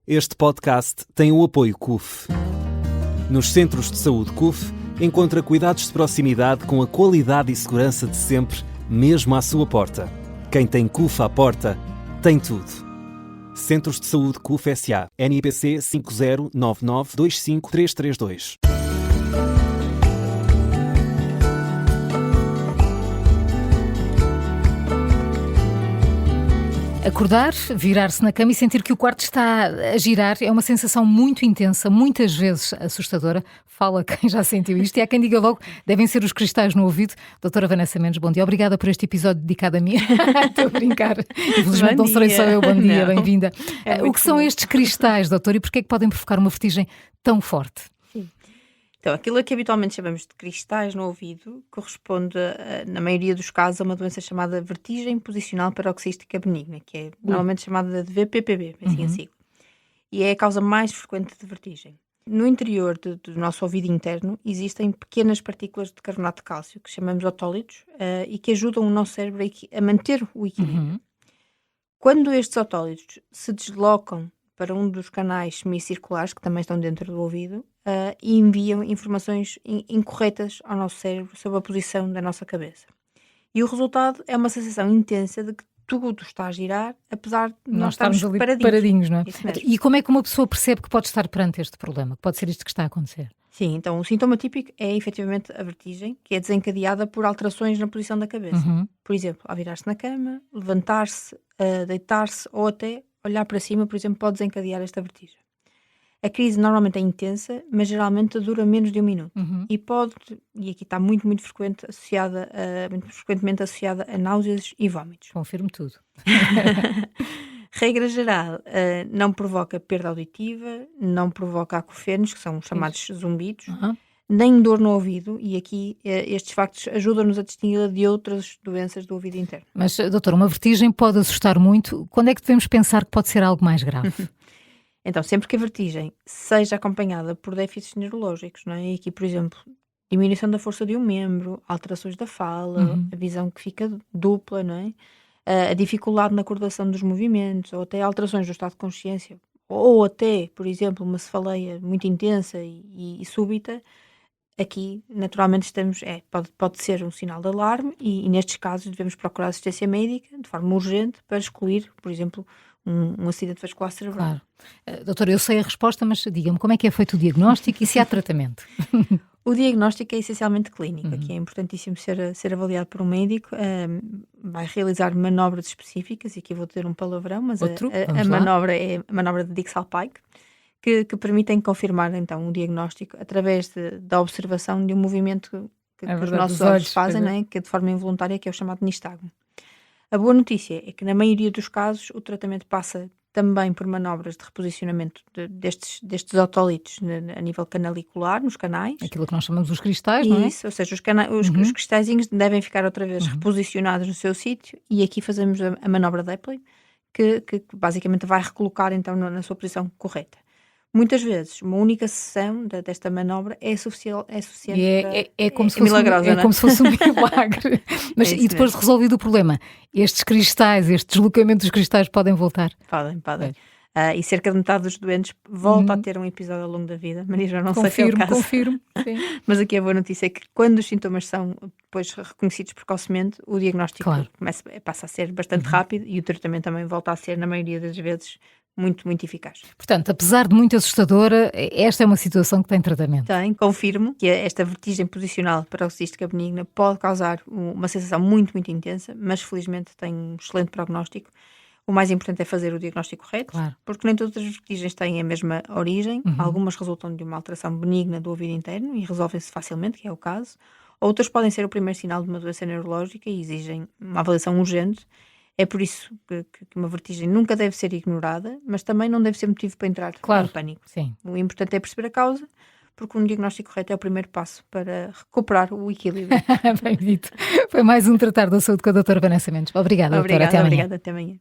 Este podcast tem o apoio CUF. Nos Centros de Saúde CUF, encontra cuidados de proximidade com a qualidade e segurança de sempre, mesmo à sua porta. Quem tem CUF à porta, tem tudo. Centros de Saúde CUF S.A. NIPC 5099-25332. Acordar, virar-se na cama e sentir que o quarto está a girar é uma sensação muito intensa, muitas vezes assustadora. Fala quem já sentiu isto e há quem diga logo, devem ser os cristais no ouvido. Doutora Vanessa Mendes, bom dia. Obrigada por este episódio dedicado a mim. Estou a brincar. Infelizmente não serei só eu. Bom dia, bem-vinda. O que são estes cristais, doutor, e porquê é que podem provocar uma vertigem tão forte? Então, aquilo que habitualmente chamamos de cristais no ouvido corresponde, na maioria dos casos, a uma doença chamada vertigem posicional paroxística benigna, que é normalmente chamada de VPPB, assim a sigla. E é a causa mais frequente de vertigem. No interior do nosso ouvido interno existem pequenas partículas de carbonato de cálcio, que chamamos otólitos, e que ajudam o nosso cérebro a manter o equilíbrio. Quando estes otólitos se deslocam para um dos canais semicirculares, que também estão dentro do ouvido, e enviam informações incorretas ao nosso cérebro sobre a posição da nossa cabeça. E o resultado é uma sensação intensa de que tudo está a girar, apesar de nós estarmos ali paradinhos, não é? E como é que uma pessoa percebe que pode estar perante este problema? Que pode ser isto que está a acontecer? Sim, então o sintoma típico é efetivamente a vertigem, que é desencadeada por alterações na posição da cabeça. Por exemplo, ao virar-se na cama, levantar-se, deitar-se ou até olhar para cima, por exemplo, pode desencadear esta vertigem. A crise normalmente é intensa, mas geralmente dura menos de 1 minuto. E aqui está muito frequentemente associada a náuseas e vômitos. Confirmo tudo. Regra geral, não provoca perda auditiva, não provoca acufenos, que são chamados zumbidos, nem dor no ouvido, e aqui estes factos ajudam-nos a distingui-la de outras doenças do ouvido interno. Mas, doutor, uma vertigem pode assustar muito. Quando é que devemos pensar que pode ser algo mais grave? Então, sempre que a vertigem seja acompanhada por déficits neurológicos, não é? E aqui, por exemplo, diminuição da força de um membro, alterações da fala, a visão que fica dupla, não é? A dificuldade na coordenação dos movimentos, ou até alterações do estado de consciência, ou até, por exemplo, uma cefaleia muito intensa e súbita, aqui, naturalmente, pode ser um sinal de alarme e nestes casos devemos procurar assistência médica de forma urgente para excluir, por exemplo, um acidente vascular cerebral. Claro. Doutora, eu sei a resposta, mas diga-me como é que é feito o diagnóstico e se há tratamento? O diagnóstico é essencialmente clínico, aqui é importantíssimo ser avaliado por um médico, vai realizar manobras específicas, e aqui vou ter um palavrão, mas a manobra é a manobra de Dixal-Pike, que permitem confirmar então o diagnóstico através da observação de um movimento que os nossos olhos fazem, né, que é de forma involuntária, que é o chamado nistagmo. A boa notícia é que na maioria dos casos o tratamento passa também por manobras de reposicionamento destes otólitos a nível canalicular, nos canais. Aquilo que nós chamamos os cristais, não é? Isso, ou seja, os cristalzinhos devem ficar outra vez reposicionados no seu sítio, e aqui fazemos a manobra de Epley, que basicamente vai recolocar então na sua posição correta. Muitas vezes, uma única sessão desta manobra é suficiente. É como se fosse milagrosa, é como se fosse um milagre. Mas, e depois de resolvido o problema, estes cristais, este deslocamento dos cristais podem voltar? Podem. E cerca de metade dos doentes volta a ter um episódio ao longo da vida. Maria João, não sei se é o caso. Confirmo. Sim. Mas aqui a boa notícia é que quando os sintomas são depois reconhecidos precocemente, o diagnóstico passa a ser bastante rápido, e o tratamento também volta a ser, na maioria das vezes, muito, muito eficaz. Portanto, apesar de muito assustadora, esta é uma situação que tem tratamento. Confirmo que esta vertigem posicional paroxística benigna pode causar uma sensação muito, muito intensa, mas felizmente tem um excelente prognóstico. O mais importante é fazer o diagnóstico correto, porque nem todas as vertigens têm a mesma origem. Algumas resultam de uma alteração benigna do ouvido interno e resolvem-se facilmente, que é o caso. Outras podem ser o primeiro sinal de uma doença neurológica e exigem uma avaliação urgente. É por isso que uma vertigem nunca deve ser ignorada, mas também não deve ser motivo para entrar em pânico. Sim. O importante é perceber a causa, porque um diagnóstico correto é o primeiro passo para recuperar o equilíbrio. Bem dito. Foi mais um Tratar da Saúde com a doutora Vanessa Mendes. Obrigada, doutora. Até amanhã. Obrigada, até amanhã.